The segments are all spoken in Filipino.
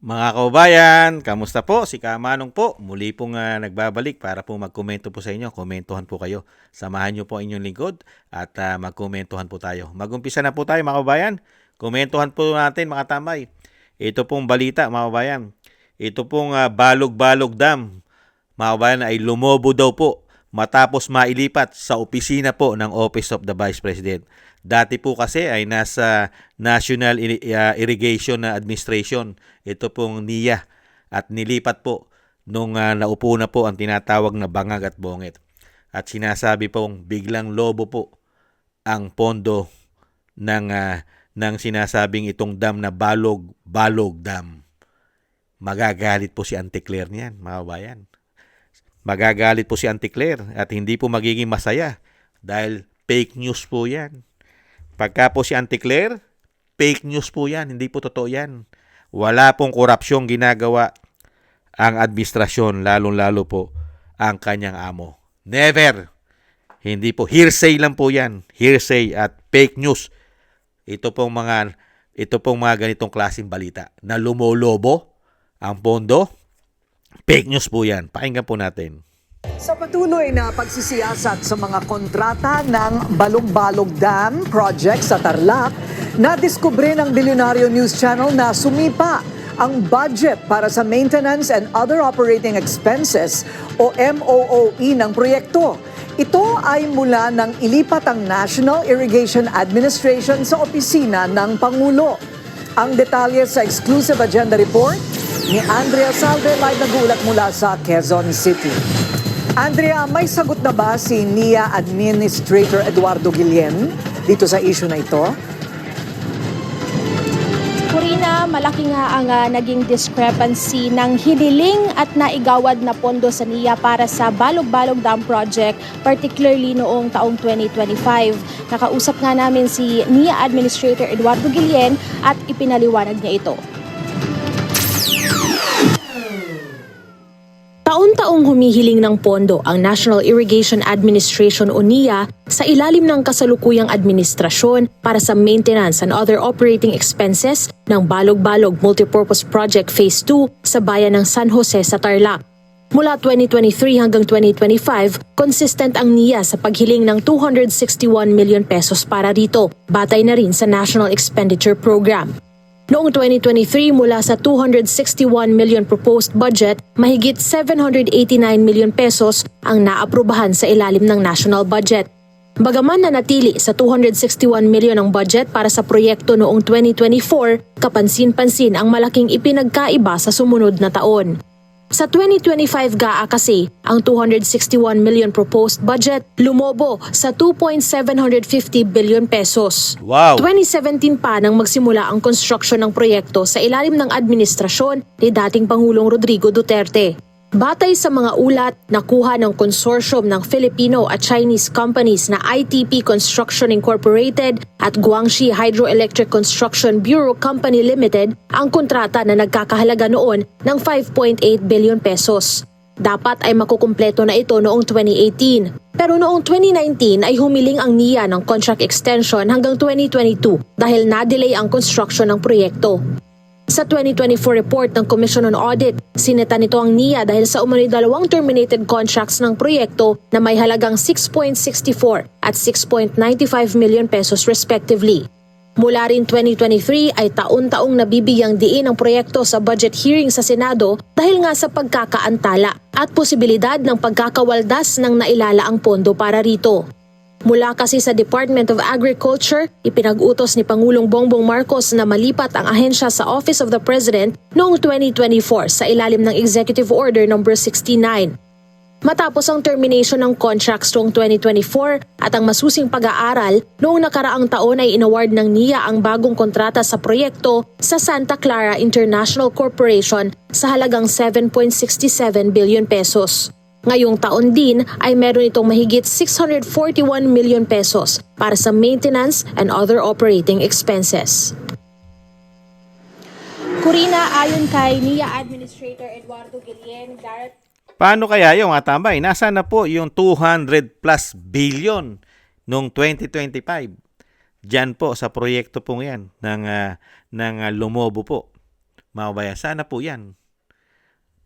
Mga kababayan, kamusta po? Si Kamanong po. Muli pong nagbabalik para po magkomento po sa inyo. Komentuhan po kayo. Samahan niyo po inyong lingkod at magkomentuhan po tayo. Magumpisa na po tayo mga kababayan. Komentuhan po natin mga tambay. Ito pong balita mga kababayan. Ito pong Balog-Balog Dam mga kababayan ay lumobo daw po matapos mailipat sa opisina po ng Office of the Vice President. Dati po kasi ay nasa National Irrigation Administration, ito pong NIA, at nilipat po nung naupo na po ang tinatawag na Bangag at Bonget. At sinasabi pong biglang lobo po ang pondo ng sinasabing itong dam na Balog-Balog Dam. Magagalit po si Auntie Claire niyan, mga kabayan. Magagalit po si Auntie Claire at hindi po magiging masaya dahil fake news po yan. Pagka po si Auntie Claire, fake news po yan, hindi po totoo yan. Wala pong korupsyong ginagawa ang administrasyon, lalong-lalo po ang kanyang amo. Never! Hindi po, hearsay lang po yan. Hearsay at fake news. Ito pong mga ganitong klaseng balita na lumolobo ang pondo. Fake news po yan. Pakinggan po natin. Sa patuloy na pagsisiyasat sa mga kontrata ng Balog-Balog Dam project sa Tarlac, nadiskubre ng Bilyonaryo News Channel na sumipa ang budget para sa maintenance and other operating expenses o MOOE ng proyekto. Ito ay mula nang ilipat ang National Irrigation Administration sa opisina ng Pangulo. Ang detalye sa exclusive agenda report ni Andrea Salve, live nag-uulat mula sa Quezon City. Andrea, may sagot na ba si NIA Administrator Eduardo Guillen dito sa issue na ito? Corina, malaki nga ang naging discrepancy ng hiniling at naigawad na pondo sa NIA para sa Balog-Balog Dam Project, particularly noong taong 2025. Nakausap nga namin si NIA Administrator Eduardo Guillen at ipinaliwanag niya ito. Taon-taong humihiling ng pondo ang National Irrigation Administration o NIA sa ilalim ng kasalukuyang administrasyon para sa maintenance and other operating expenses ng Balog-Balog Multipurpose Project Phase 2 sa bayan ng San Jose sa Tarlac. Mula 2023 hanggang 2025, consistent ang NIA sa paghiling ng 261 million pesos para rito, batay na rin sa National Expenditure Program. Noong 2023, mula sa 261 million proposed budget, mahigit 789 million pesos ang naaprubahan sa ilalim ng national budget. Bagaman nanatili sa 261 million ang budget para sa proyekto noong 2024, kapansin-pansin ang malaking ipinagkaiba sa sumunod na taon. Sa 2025 GAA kasi, ang 261 million proposed budget lumobo sa 2.750 billion pesos. Wow! 2017 pa nang magsimula ang construction ng proyekto sa ilalim ng administrasyon ni dating Pangulong Rodrigo Duterte. Batay sa mga ulat, nakuha ng consortium ng Filipino at Chinese companies na ITP Construction Incorporated at Guangxi Hydroelectric Construction Bureau Company Limited ang kontrata na nagkakahalaga noon ng 5.8 billion pesos. Dapat ay makukumpleto na ito noong 2018. Pero noong 2019 ay humiling ang NIA ng contract extension hanggang 2022 dahil na-delay ang construction ng proyekto. Sa 2024 report ng Commission on Audit, sineta nito ang NIA dahil sa umano'y dalawang terminated contracts ng proyekto na may halagang 6.64 at 6.95 million pesos respectively. Mula rin 2023 ay taon-taong nabibigyang diin ang proyekto sa budget hearing sa Senado dahil nga sa pagkakaantala at posibilidad ng pagkakawaldas ng nailalaang pondo para rito. Mula kasi sa Department of Agriculture, ipinag-utos ni Pangulong Bongbong Marcos na malipat ang ahensya sa Office of the President noong 2024 sa ilalim ng Executive Order No. 69. Matapos ang termination ng contracts noong 2024 at ang masusing pag-aaral, noong nakaraang taon ay inaward ng NIA ang bagong kontrata sa proyekto sa Santa Clara International Corporation sa halagang 7.67 billion pesos. Ngayong taon din ay meron itong mahigit 641 million pesos para sa maintenance and other operating expenses. Corina, ayon kay NIA Administrator Eduardo Guillen, Paano kaya yung tambay? Nasaan na po yung 200 plus billion noong 2025? Diyan po sa proyekto pong yan ng Lumobo po. mga kabayan. Sana po yan.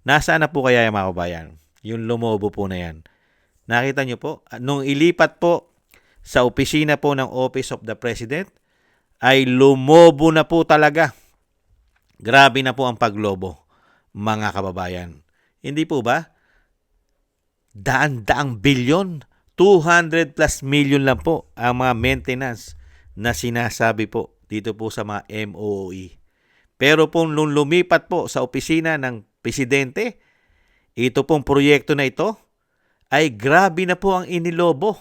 Nasaan na po kaya yung mga kabayan? Yung lumobo po na yan. Nakita nyo po, nung ilipat po sa opisina po ng Office of the President, ay lumobo na po talaga. Grabe na po ang paglobo, mga kababayan. Hindi po ba? Daan-daang bilyon, 200 plus million lang po ang mga maintenance na sinasabi po dito po sa mga MOOE. Pero po nung lumipat po sa opisina ng Presidente, ito pong proyekto na ito ay grabe na po ang inilobo.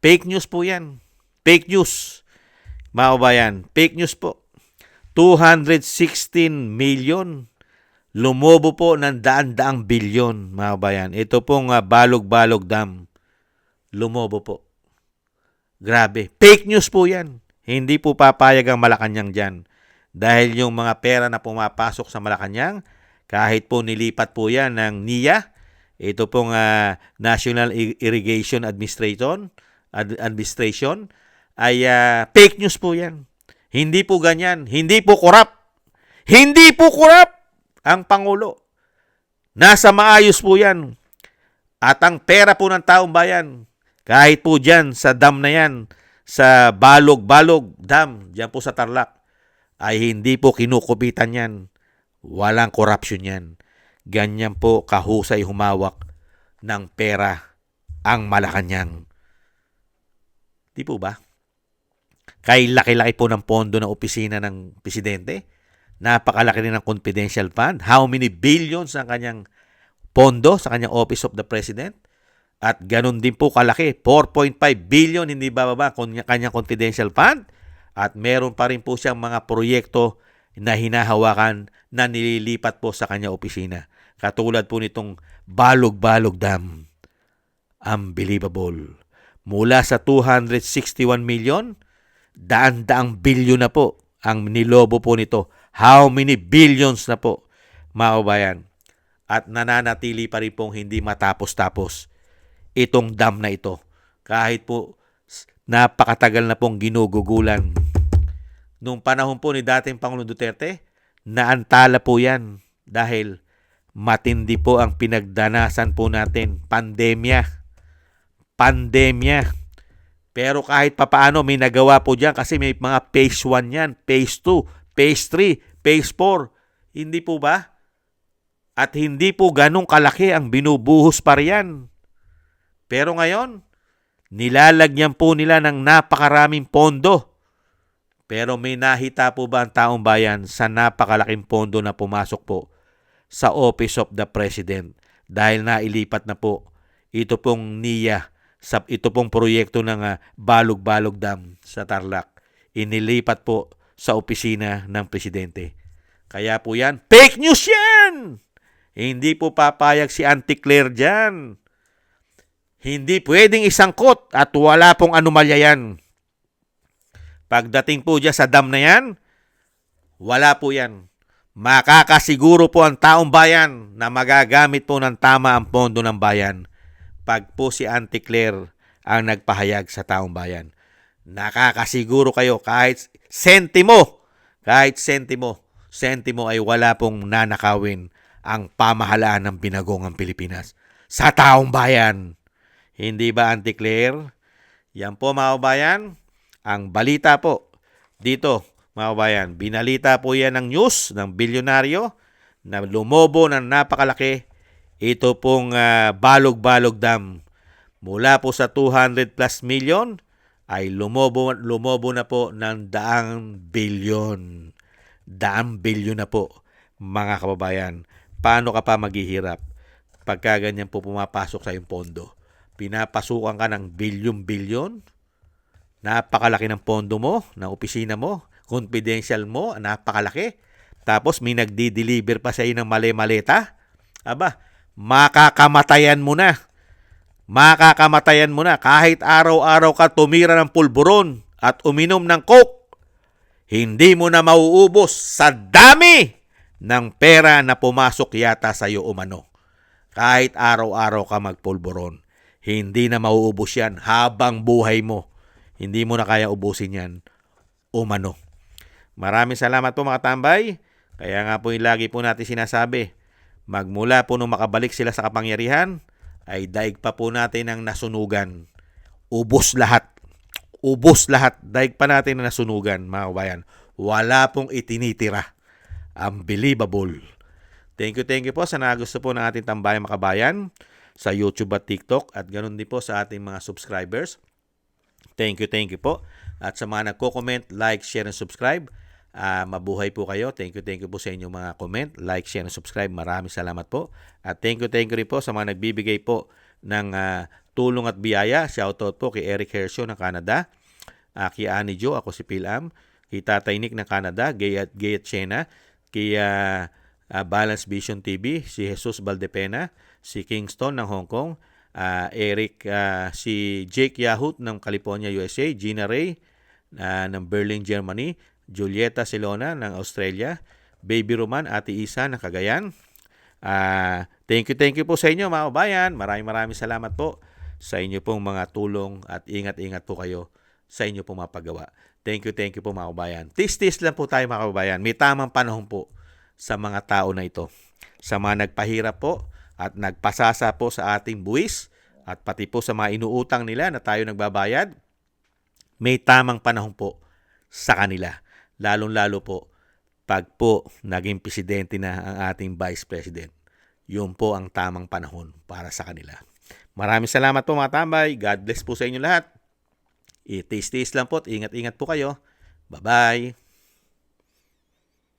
Fake news po yan. Fake news. Mga kabayan, fake news po. 216 million. Lumobo po ng daan-daang bilyon, mga kabayan. Ito pong Balog-Balog Dam. Lumobo po. Grabe. Fake news po yan. Hindi po papayag ang Malacanang dyan. Dahil yung mga pera na pumapasok sa Malacanang, kahit po nilipat po yan ng NIA, ito pong National Irrigation Administration, ay fake news po yan. Hindi po ganyan. Hindi po korap. Hindi po korap ang Pangulo. Nasa maayos po yan. At ang pera po ng taong bayan, kahit po dyan sa dam na yan, sa Balog-Balog Dam, dyan po sa Tarlac, ay hindi po kinukupitan yan. Walang corruption yan. Ganyan po kahusay humawak ng pera ang Malacanang. Di po ba? Kay laki-laki po ng pondo ng opisina ng Presidente. Napakalaki rin ng confidential fund. How many billions ang kanyang pondo sa kanyang Office of the President? At ganun din po kalaki, 4.5 billion hindi bababa kanyang confidential fund. At meron pa rin po siyang mga proyekto na hinahawakan na nililipat po sa kanyang opisina. Katulad po nitong Balog-Balog Dam. Unbelievable. Mula sa 261 million, daan-daang bilyon na po ang nilobo po nito. How many billions na po, mga kabayan? At nananatili pa rin pong hindi matapos-tapos itong dam na ito. Kahit po napakatagal na pong ginugugulan. Nung panahon po ni dating Pangulong Duterte, naantala po yan dahil matindi po ang pinagdanasan po natin. Pandemya. Pero kahit papaano may nagawa po dyan kasi may mga phase 1 yan, phase 2, phase 3, phase 4. Hindi po ba? At hindi po ganong kalaki ang binubuhos pa riyan. Pero ngayon, nilalagyan po nila ng napakaraming pondo. Pero may nahita po ba ang taong bayan sa napakalaking pondo na pumasok po sa Office of the President? Dahil nailipat na po ito pong NIA, ito pong proyekto ng Balog-Balog Dam sa Tarlac. Inilipat po sa opisina ng Presidente. Kaya po yan, fake news yan! Hindi po papayag si Auntie Claire dyan. Hindi pwedeng isangkot at wala pong anomalya yan. Pagdating po dyan sa dam na yan, wala po yan. Makakasiguro po ang taong bayan na magagamit po ng tama ang pondo ng bayan pag po si Auntie Claire ang nagpahayag sa taong bayan. Nakakasiguro kayo kahit sentimo ay wala pong nanakawin ang pamahalaan ng Binagongang Pilipinas sa taong bayan. Hindi ba, Auntie Claire? Yan po, mga kabayan. Ang balita po dito, mga kabayan, binalita po yan ng news ng bilyonaryo na lumobo ng napakalaki. Ito pong Balog-Balog Dam. Mula po sa 200 plus million ay lumobo na po ng daang bilyon. Daang bilyon na po, mga kababayan. Paano ka pa maghihirap pagka ganyan po pumapasok sa iyong pondo? Pinapasukan ka ng bilyon-bilyon. Napakalaki ng pondo mo, ng opisina mo, confidential mo, napakalaki. Tapos may nagdi-deliver pa sa iyo ng mali-maleta. Aba, makakamatayan mo na. Makakakamatayan mo na kahit araw-araw ka tumira ng pulburon at uminom ng coke. Hindi mo na mauubos sa dami ng pera na pumasok yata sa iyo umano. Kahit araw-araw ka magpulburon, hindi na mauubos yan habang buhay mo. Hindi mo na kaya ubusin yan umano. Maraming salamat po mga tambay. Kaya nga po yung lagi po natin sinasabi, magmula po nung makabalik sila sa kapangyarihan, ay daig pa po natin ang nasunugan. Ubos lahat. Ubos lahat. Daig pa natin ang nasunugan, mga kabayan. Wala pong itinitira. Unbelievable. Thank you po sa nagusto po ng ating tambayang makabayan sa YouTube at TikTok at ganoon din po sa ating mga subscribers. Thank you po. At sa mga nagko-comment, like, share, and subscribe, mabuhay po kayo. Thank you po sa inyong mga comment, like, share, and subscribe. Maraming salamat po. At thank you rin po sa mga nagbibigay po ng tulong at biyaya. Shoutout po kay Eric Hersio ng Canada, kay Annie Jo, ako si Pilam, kay Tatay Nick ng Canada, Gay at Chena, kay Balance Vision TV, si Jesus Valdepena, si Kingston ng Hong Kong, Eric, si Jake Yahut ng California, USA, Gina Ray ng Berlin, Germany, Julieta Silona ng Australia, Baby Roman, Ate Isa ng Cagayan. Thank you po sa inyo mga kabayan. Maraming salamat po sa inyo pong mga tulong at ingat po kayo sa inyo pong mga paggawa. Thank you po mga kabayan. Tis-tis lang po tayo mga kabayan. May tamang panahon po sa mga tao na ito. Sa mga nagpahirap po at nagpasasa po sa ating buwis at pati po sa mga inuutang nila na tayo nagbabayad, may tamang panahon po sa kanila. Lalong-lalo po pag po naging presidente na ang ating vice president. Yun po ang tamang panahon para sa kanila. Maraming salamat po mga tambay. God bless po sa inyo lahat. Itis-tis lang po at ingat-ingat po kayo. Bye-bye.